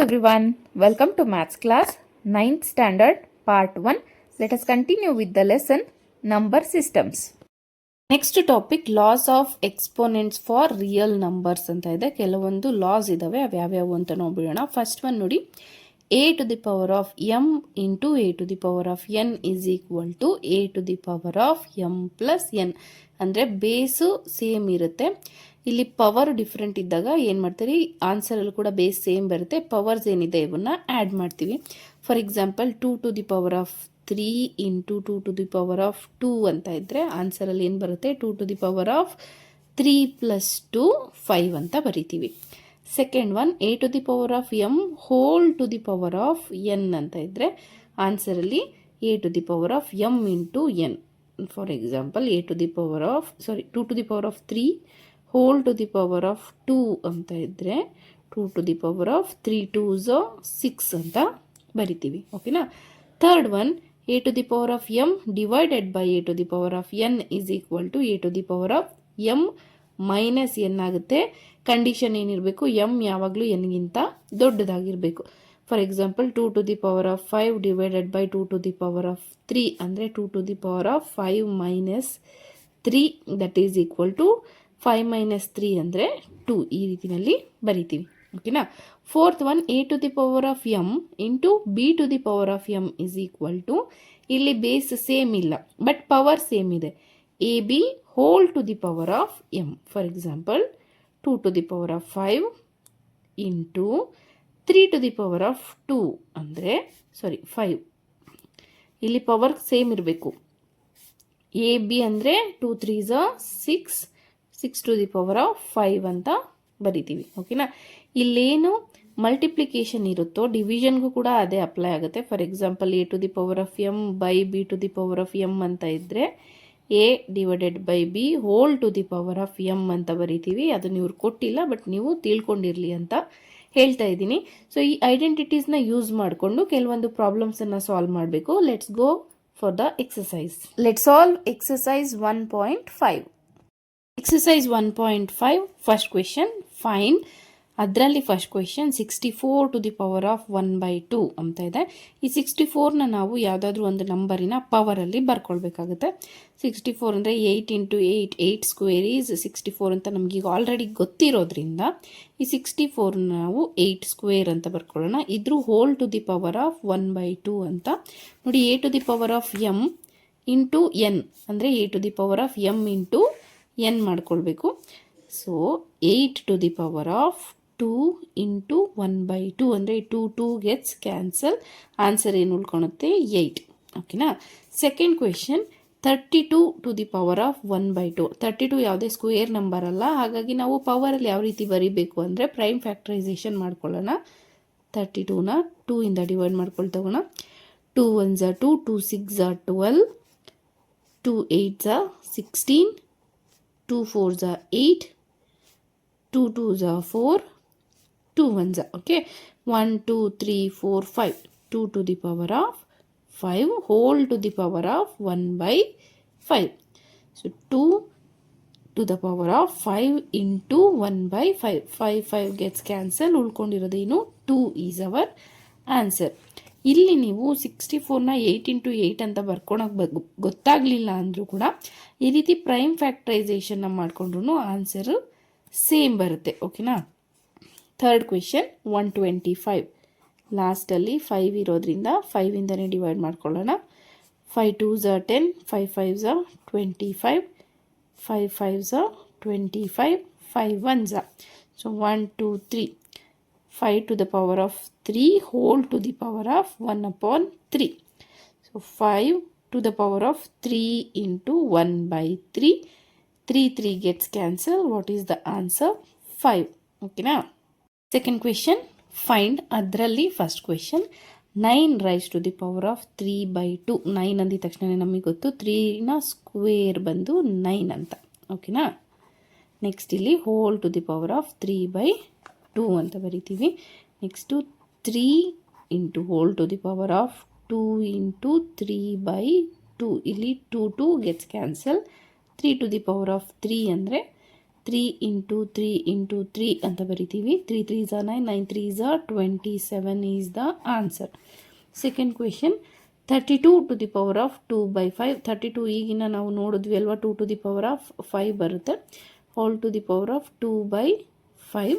everyone, welcome to Maths class 9th standard part 1. Let us continue with the lesson number systems. Next topic laws of exponents for real numbers ಅಂತ ಇದೆ. ಕೆಲವೊಂದು laws ಇದಾವೆ, ಅವು ಯಾವ್ಯಾವು ಅಂತ ನೋಡೋಣ. First one ನೋಡಿ, a to the power of m into a to the power of n is equal to a to the power of m plus n. ಅಂದರೆ ಬೇಸು ಸೇಮ್ ಇರುತ್ತೆ. ಇಲ್ಲಿ ಪವರ್ ಡಿಫ್ರೆಂಟ್ ಇದ್ದಾಗ ಏನು ಮಾಡ್ತೀರಿ, ಆನ್ಸರಲ್ಲಿ ಕೂಡ ಬೇಸ್ ಸೇಮ್ ಬರುತ್ತೆ. Powers ಏನಿದೆ ಇವನ್ನ ಆ್ಯಡ್ ಮಾಡ್ತೀವಿ. For example 2 to the power of 3 into 2 to the power of 2 ಅಂತ ಇದ್ದರೆ ಆನ್ಸರಲ್ಲಿ ಏನು ಬರುತ್ತೆ, 2 to the power of 3 plus 2 5 ಅಂತ ಬರಿತೀವಿ. Second one a to the power of m whole to the power of n ಅಂತ ಇದ್ದರೆ ಆನ್ಸರಲ್ಲಿ a to the power of m into n. For example a to the power of 2 to the power of 3 whole to the power of 2 ಅಂತ ಇದ್ದರೆ 2 to the power of 3 2s 6 ಅಂತ ಬರಿತೀವಿ. ಓಕೆನಾ. Third one a to the power of m divided by a to the power of n is equal to a to the power of m minus n ಆಗುತ್ತೆ. Condition ಏನಿರಬೇಕು, m ಯಾವಾಗಲೂ nಗಿಂತ ದೊಡ್ಡದಾಗಿರಬೇಕು. For example 2 to the power of 5 divided by 2 to the power of 3 ಅಂದರೆ 2 to the power of 5 minus 3 that is equal to 5 minus 3 ಅಂದರೆ 2. ಈ ರೀತಿಯಲ್ಲಿ ಬರಿತೀವಿ. ಓಕೆನಾ. Fourth one a to the power of m into b to the power of m is equal to, ಇಲ್ಲಿ base same ಇಲ್ಲ but power same ಇದೆ, a b whole to the power of m. For example 2 to the power of 5 into 3 to the power of 2 ಅಂದರೆ 5. ಇಲ್ಲಿ power same ಇರಬೇಕು. A B ಅಂದರೆ 2 3s 6 to the power of 5 ಅಂತ ಬರಿತೀವಿ. ಓಕೆನಾ. ಇಲ್ಲೇನು multiplication ಇರುತ್ತೋ ಡಿವಿಷನ್ಗೂ ಕೂಡ ಅದೇ ಅಪ್ಲೈ ಆಗುತ್ತೆ. For example a to the power of m by b to the power of m ಅಂತ ಇದ್ದರೆ a divided by b whole to the power of m ಅಂತ ಬರಿತೀವಿ. ಅದನ್ನು ಇವ್ರು ಕೊಟ್ಟಿಲ್ಲ ಬಟ್ ನೀವು ತಿಳ್ಕೊಂಡಿರಲಿ ಅಂತ ಹೇಳ್ತಾ ಇದ್ದೀನಿ. ಸೊ ಈ ಐಡೆಂಟಿಟೀಸ್ನ ಯೂಸ್ ಮಾಡಿಕೊಂಡು ಕೆಲವೊಂದು ಪ್ರಾಬ್ಲಮ್ಸನ್ನು ಸಾಲ್ವ್ ಮಾಡಬೇಕು. Let's go for the exercise. Let's solve exercise 1.5. Exercise 1.5 first question find. ಅದರಲ್ಲಿ first question 64 to the power of 1/2 ಅಂತ ಇದೆ. ಈ 64ನ ನಾವು ಯಾವುದಾದ್ರೂ ಒಂದು ನಂಬರಿನ ಪವರಲ್ಲಿ ಬರ್ಕೊಳ್ಬೇಕಾಗುತ್ತೆ. 64 ಅಂದರೆ 8 into 8 8 ಸ್ಕ್ವೇರ್ ಈಸ್ 64 ಅಂತ ನಮಗೀಗ ಆಲ್ರೆಡಿ ಗೊತ್ತಿರೋದ್ರಿಂದ ಈ 64 ನಾವು 8 ಸ್ಕ್ವೇರ್ ಅಂತ ಬರ್ಕೊಳ್ಳೋಣ. ಇದ್ರ whole to the power of 1/2 ಅಂತ ನೋಡಿ. a to the power of m into n ಅಂದರೆ a to the power of m into n ಮಾಡ್ಕೊಳ್ಬೇಕು. So 8 to the power of 2 into 1/2 ಅಂದರೆ 2 ಗೆಟ್ಸ್ ಕ್ಯಾನ್ಸಲ್. ಆನ್ಸರ್ ಏನು ಉಳ್ಕೊಳುತ್ತೆ, 8. ಓಕೆನಾ. Second question 32 to the power of 1/2. 32 ಯಾವುದೇ square number ಅಲ್ಲ, ಹಾಗಾಗಿ ನಾವು ಪವರಲ್ಲಿ ಯಾವ ರೀತಿ ಬರೀಬೇಕು ಅಂದರೆ ಪ್ರೈಮ್ ಫ್ಯಾಕ್ಟರೈಸೇಷನ್ ಮಾಡ್ಕೊಳ್ಳೋಣ. 32ನ 2 ಇಂದ divide ಮಾಡ್ಕೊಳ್ತಗೋಣ. 2 1s 2 2 6s 12 2 8s 16 2 4s 8 2 2s 4 2 1s. Okay. 1 2 3 4 5 2 to the power of 5 whole to the power of 1/5. So 2 to the power of 5 into 1/5. 5 gets cancel. ಉಳ್ಕೊಂಡಿರೋದೇನು 2 is our answer. ಇಲ್ಲಿ ನೀವು 64ನ 8 into 8 ಅಂತ ಬರ್ಕೊಳಕ್ಕೆ ಗೊತ್ತಾಗಲಿಲ್ಲ ಅಂದರೂ ಕೂಡ ಈ ರೀತಿ ಪ್ರೈಮ್ ಫ್ಯಾಕ್ಟರೈಸೇಷನ್ನ ಮಾಡಿಕೊಂಡ್ರು ಆನ್ಸರು ಸೇಮ್ ಬರುತ್ತೆ. ಓಕೆನಾ. Third question 125. ಲಾಸ್ಟಲ್ಲಿ 5 ಇರೋದ್ರಿಂದ 5 ಇಂದನೇ ಡಿವೈಡ್ ಮಾಡ್ಕೊಳ್ಳೋಣ. 5 2s 10 5 5s 25 5 5s 25 5 1s. So 1 2 3 5 to the power of 3 whole to the power of 1/3. So 5 to the power of 3 into 1/3. 3 gets cancelled. What is the answer? 5. Okay na. Second question find. ಅದರಲ್ಲಿ first question 9 raised to the power of 3/2. 9 ಅಂದಿದ ತಕ್ಷಣ ನಮಗೆ ಗೊತ್ತು 3ನ square ಬಂದು 9 ಅಂತ. ಓಕೆನಾ. Next ಇಲ್ಲಿ whole to the power of 3/2 ಅಂತ ಬರಿತೀವಿ. Next 3 into whole to the power of 2 into 3/2. ಇಲ್ಲಿ 2 gets cancel. 3 to the power of 3 ಅಂದರೆ 3 ಇಂಟು 3 ಇಂಟು 3 ಅಂತ ಬರಿತೀವಿ. 3 3 is 9, 9 3 is 27 is the answer. Second question 32 to the power of 2 by 5. 32 ಈಗಿನ ನಾವು ನೋಡಿದ್ವಿ ಅಲ್ವಾ, 2 ಟು ದಿ ಪವರ್ ಆಫ್ 5 ಬರುತ್ತೆ. Whole to the power of 2 by 5.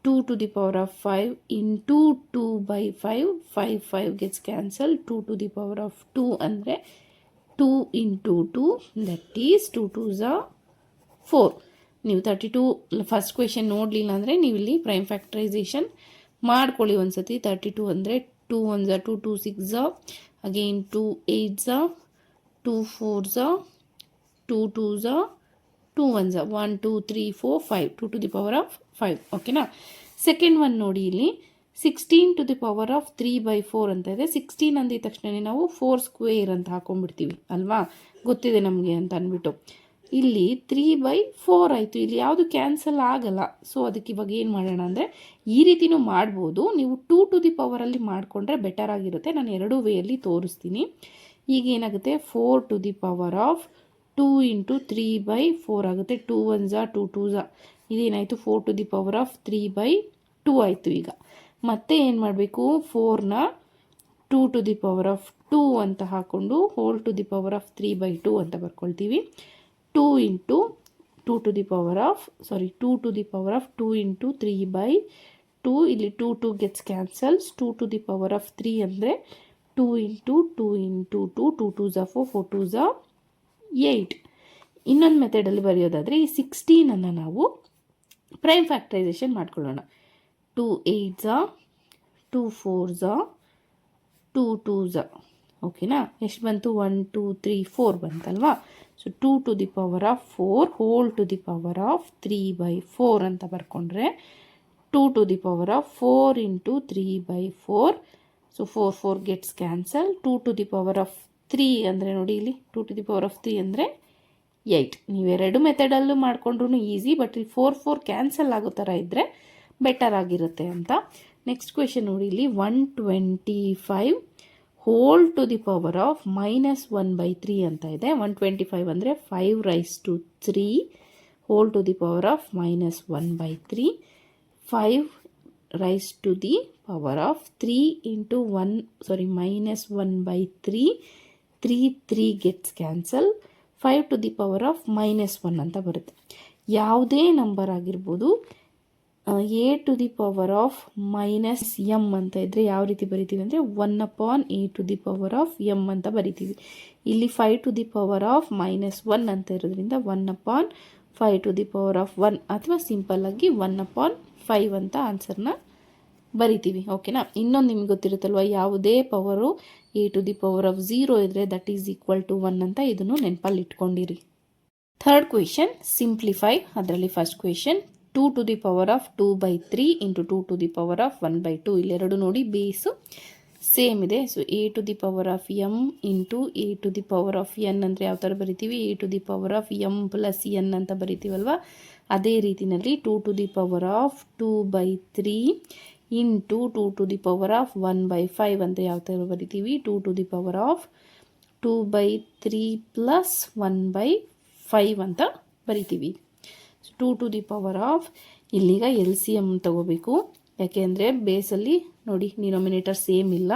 2 to the power of 5 into 2 by 5. 5 5 gets cancelled. 2 to the power of 2 ಅಂದರೆ 2 into 2, that is 2 2s are 4. ನೀವು 32 first question ನೋಡಲಿಲ್ಲ ಅಂದರೆ ನೀವು ಇಲ್ಲಿ ಪ್ರೈಮ್ ಫ್ಯಾಕ್ಟರೈಸೇಷನ್ ಮಾಡ್ಕೊಳ್ಳಿ ಒಂದ್ಸತಿ. 32 ಅಂದರೆ 2 1s are 2, 2 6s are, again 2 8s are, 2 4s are, 2 2s are, 2 1s are, 1 2 3 4 5, 2 to the power of 5. ಓಕೆನಾ. ಸೆಕೆಂಡ್ ಒನ್ ನೋಡಿ, ಇಲ್ಲಿ 16 to the power of 3 by 4 ಅಂತ ಇದೆ. 16 ಅಂದಿದ ತಕ್ಷಣ ನಾವು 4 ಸ್ಕ್ವೇರ್ ಅಂತ ಹಾಕೊಂಡ್ಬಿಡ್ತೀವಿ ಅಲ್ವಾ, ಗೊತ್ತಿದೆ ನಮಗೆ ಅಂತ ಅಂದ್ಬಿಟ್ಟು. ಇಲ್ಲಿ 3 ಬೈ 4 ಆಯಿತು, ಇಲ್ಲಿ ಯಾವುದು ಕ್ಯಾನ್ಸಲ್ ಆಗಲ್ಲ. ಸೊ ಅದಕ್ಕೆ ಇವಾಗ ಏನು ಮಾಡೋಣ ಅಂದರೆ, ಈ ರೀತಿನೂ ಮಾಡ್ಬೋದು. ನೀವು 2 ಟು ದಿ ಪವರಲ್ಲಿ ಮಾಡಿಕೊಂಡ್ರೆ ಬೆಟರ್ ಆಗಿರುತ್ತೆ. ನಾನು ಎರಡೂ ವೇಯಲ್ಲಿ ತೋರಿಸ್ತೀನಿ. ಈಗ ಏನಾಗುತ್ತೆ, 4 to the power of 2 into 3 by 4 ಆಗುತ್ತೆ. 2 1s are 2 2s are, ಇದೇನಾಯಿತು 4 to the power of 3 by 2 ಆಯಿತು. ಈಗ ಮತ್ತೆ ಏನು ಮಾಡಬೇಕು, 4ನ 2 ಟು ದಿ ಪವರ್ ಆಫ್ 2 ಅಂತ ಹಾಕ್ಕೊಂಡು whole to the power of 3 by 2 ಅಂತ ಬರ್ಕೊಳ್ತೀವಿ. 2 into 2 to the power of 2 to the power of 2 into 3 by 2. ಇಲ್ಲಿ 2 2 gets cancels. 2 to the power of 3 ಅಂದರೆ 2 into 2 into 2, 2 2s are 4, 4 2s are 8. ಇನ್ನೊಂದು ಮೆಥಡಲ್ಲಿ ಬರೆಯೋದಾದರೆ ಈ 16ಅನ್ನು ನಾವು prime factorisation ಮಾಡ್ಕೊಳ್ಳೋಣ. 2 8s are, 2 4s are, 2 2s are. ಓಕೆನಾ. ಎಷ್ಟು ಬಂತು, 1 2 3 4 ಬಂತಲ್ವಾ. So 2 to the power of 4 whole to the power of 3 by 4 ಅಂತ ಬರ್ಕೊಂಡ್ರೆ 2 to the power of 4 into 3 by 4. So 4 4 gets cancel. 2 to the power of 3 ಅಂದರೆ ನೋಡಿ ಇಲ್ಲಿ 2 ಟು ದಿ ಪವರ್ ಆಫ್ 3 ಅಂದರೆ 8. ನೀವೆರಡು ಮೆಥಡಲ್ಲೂ ಮಾಡಿಕೊಂಡ್ರೂ ಈಸಿ, ಬಟ್ ಇಲ್ಲಿ 4 4 ಕ್ಯಾನ್ಸಲ್ ಆಗೋ ಥರ ಇದ್ದರೆ ಬೆಟರ್ ಆಗಿರುತ್ತೆ ಅಂತ. ನೆಕ್ಸ್ಟ್ ಕ್ವೆಶನ್ ನೋಡಿ, ಇಲ್ಲಿ 125 whole to the power of -1 by 3 ಅಂತ ಇದೆ. 125 ಅಂದರೆ 5 raise to 3 whole to the power of -1 by 3. 5 raise to the power of 3 into -1 by 3. 3 3 gets cancel. 5 to the power of -1 ಅಂತ ಬರುತ್ತೆ. ಯಾವುದೇ ನಂಬರ್ ಆಗಿರ್ಬೋದು, a to the power of -m ಅಂತ ಇದ್ದರೆ ಯಾವ ರೀತಿ ಬರಿತೀವಿ ಅಂದರೆ 1/a to the power of m ಅಂತ ಬರಿತೀವಿ. ಇಲ್ಲಿ 5 ಟು ದಿ ಪವರ್ ಆಫ್ -1 ಅಂತ ಇರೋದ್ರಿಂದ 1/5 ಟು ದಿ ಪವರ್ ಆಫ್ 1 ಅಥವಾ ಸಿಂಪಲ್ಲಾಗಿ 1/5 ಅಂತ ಆನ್ಸರ್ನ ಬರಿತೀವಿ. ಓಕೆನಾ. ಇನ್ನೊಂದು ನಿಮ್ಗೆ ಗೊತ್ತಿರುತ್ತಲ್ವ, ಯಾವುದೇ power a to the power of 0 ಇದ್ದರೆ ದಟ್ ಈಸ್ ಈಕ್ವಲ್ ಟು 1 ಅಂತ, ಇದನ್ನು ನೆನಪಲ್ಲಿ ಇಟ್ಕೊಂಡಿರಿ. Third question simplify. ಅದರಲ್ಲಿ first question 2 to the power of 2 by 3 into 2 to the power of 1 by 2. ಇಲ್ಲೆರಡು ನೋಡಿ ಬೇಸು ಸೇಮ್ ಇದೆ. So a to the power of m into a to the power of n ಅಂದರೆ ಯಾವ ಥರ ಬರಿತೀವಿ, a to the power of m plus n ಅಂತ ಬರಿತೀವಲ್ವ, ಅದೇ ರೀತಿಯಲ್ಲಿ 2 to the power of 2 by 3 into 2 to the power of 1 by 5 ಅಂತ ಯಾವ ಥರ ಬರಿತೀವಿ, 2 to the power of 2 by 3 plus 1 by 5 ಅಂತ ಬರಿತೀವಿ. 2 ಟು ದಿ ಪವರ್ ಆಫ್, ಇಲ್ಲಿಗ LCM ತಗೋಬೇಕು, ಯಾಕೆಂದರೆ ಬೇಸಲ್ಲಿ ನೋಡಿ ಡಿನೋಮಿನೇಟರ್ ಸೇಮ್ ಇಲ್ಲ.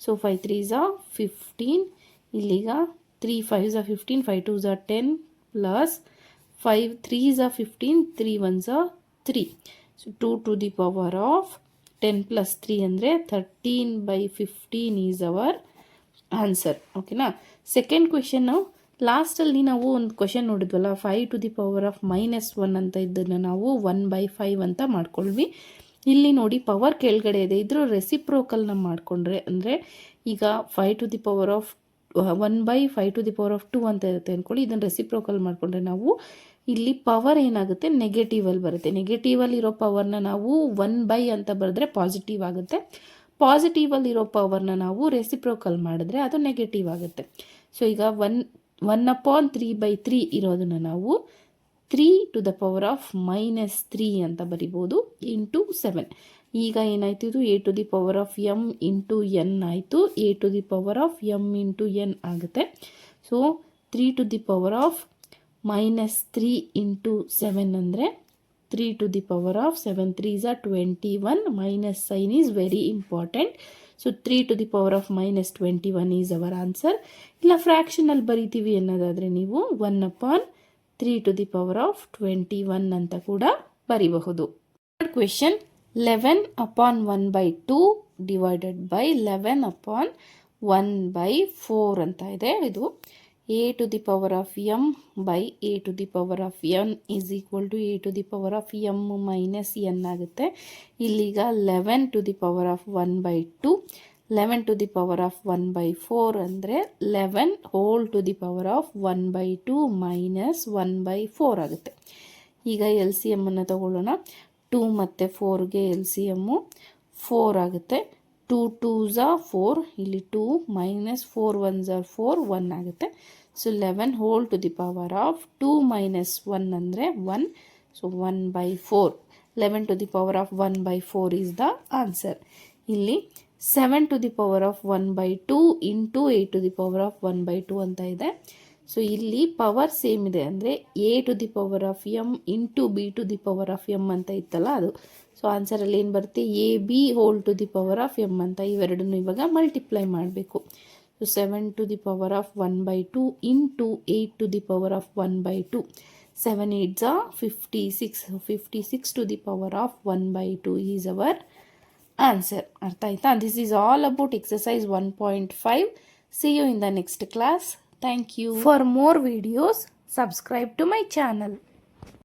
ಸೊ 5 3s are 15, ಇಲ್ಲಿಗ 3 5s are 15, 5 2s are 10 plus 5 3s are 15, 3 1s are 3. So 2 to the power of 10 plus 3 ಅಂದರೆ 13 ಬೈ 15 ಈಸ್ ಅವರ್ ಆನ್ಸರ್. ಓಕೆನಾ. ಸೆಕೆಂಡ್ ಕ್ವೆಶನ್ನು ಲಾಸ್ಟಲ್ಲಿ ನಾವು ಒಂದು ಕ್ವೆಶನ್ ನೋಡಿದ್ವಲ್ಲ, 5 ಟು ದಿ ಪವರ್ ಆಫ್ -1 ಅಂತ ಇದ್ದನ್ನು ನಾವು 1 ಬೈ 5 ಅಂತ ಮಾಡ್ಕೊಳ್ವಿ. ಇಲ್ಲಿ ನೋಡಿ ಪವರ್ ಕೆಳಗಡೆ ಇದೆ, ಇದ್ರ ರೆಸಿಪ್ರೋಕಲ್ನ ಮಾಡಿಕೊಂಡ್ರೆ ಅಂದರೆ ಈಗ 5 to the power of 1 by 5 to the power of 2 ಅಂತ ಇರುತ್ತೆ ಅಂದ್ಕೊಳ್ಳಿ. ಇದನ್ನು ರೆಸಿಪ್ರೋಕಲ್ ಮಾಡಿಕೊಂಡ್ರೆ ನಾವು ಇಲ್ಲಿ ಪವರ್ ಏನಾಗುತ್ತೆ, ನೆಗೆಟಿವಲ್ಲಿ ಬರುತ್ತೆ. ನೆಗೆಟಿವಲ್ಲಿ ಇರೋ ಪವರ್ನ ನಾವು 1 ಬೈ ಅಂತ ಬರೆದ್ರೆ ಪಾಸಿಟಿವ್ ಆಗುತ್ತೆ. ಪಾಸಿಟಿವಲ್ಲಿರೋ ಪವರ್ನ ನಾವು ರೆಸಿಪ್ರೋಕಲ್ ಮಾಡಿದ್ರೆ ಅದು ನೆಗೆಟಿವ್ ಆಗುತ್ತೆ. ಸೊ ಈಗ 1/3/3 ಇರೋದನ್ನು ನಾವು 3 ಟು ದ ಪವರ್ ಆಫ್ -3 ಅಂತ ಬರಿಬೋದು ಇಂಟು 7. ಈಗ ಏನಾಯ್ತು, ಇದು a to the power of m into n ಆಯಿತು. a to the power of m into n ಆಗುತ್ತೆ. So 3 to the power of -3 into 7 ಅಂದರೆ 3 to the power of 7 3s are 21. Minus sign is very important. So 3 to the power of -21 is our answer. ಇಲ್ಲ ಫ್ರ್ಯಾಕ್ಷನಲ್ಲಿ ಬರಿತೀವಿ ಅನ್ನೋದಾದರೆ ನೀವು 1/3 to the power of 21 ಅಂತ ಕೂಡ ಬರಿಬಹುದು. Third question 11/1/2 divided by 11/1/4 ಅಂತ ಇದೆ. ಇದು a to the power of m by a to the power of n is equal to a to the power of m minus n ಆಗುತ್ತೆ. ಇಲ್ಲಿಗ 11 to the power of 1/2 11 to the power of 1/4 ಅಂದರೆ 11 whole to the power of 1/2 minus 1/4 ಆಗುತ್ತೆ. ಈಗ L C ಎಮ್ಮನ್ನು ತಗೊಳ್ಳೋಣ. 2 ಮತ್ತು 4ಗೆ L C M 4 ಆಗುತ್ತೆ. 2 2s are 4, ಇಲ್ಲಿ 2 minus 4 1s are 4 1 ಆಗುತ್ತೆ. So 11 whole to the power of 2 minus 1 ಅಂದರೆ 1. So 1/4 11 to the power of 1/4 is the answer. ಇಲ್ಲಿ 7 to the power of 1/2 into 8 to the power of 1/2 ಅಂತ ಇದೆ. So ಇಲ್ಲಿ power same ಇದೆ, ಅಂದರೆ a to the power of m into b to the power of m ಅಂತ ಇತ್ತಲ್ಲ ಅದು. So ಆನ್ಸರಲ್ಲಿ ಏನು ಬರುತ್ತೆ, a b whole to the power of m ಅಂತ ಇವೆರಡನ್ನು ಇವಾಗ ಮಲ್ಟಿಪ್ಲೈ ಮಾಡಬೇಕು. So 7 to the power of 1/2 into 8 to the power of 1/2. 7 8s are 56. 56 to the power of 1/2 is our answer. ಅರ್ಥ ಆಯ್ತಾ? This is all about exercise 1.5. See you in the next class. Thank you. For more videos, subscribe to my channel.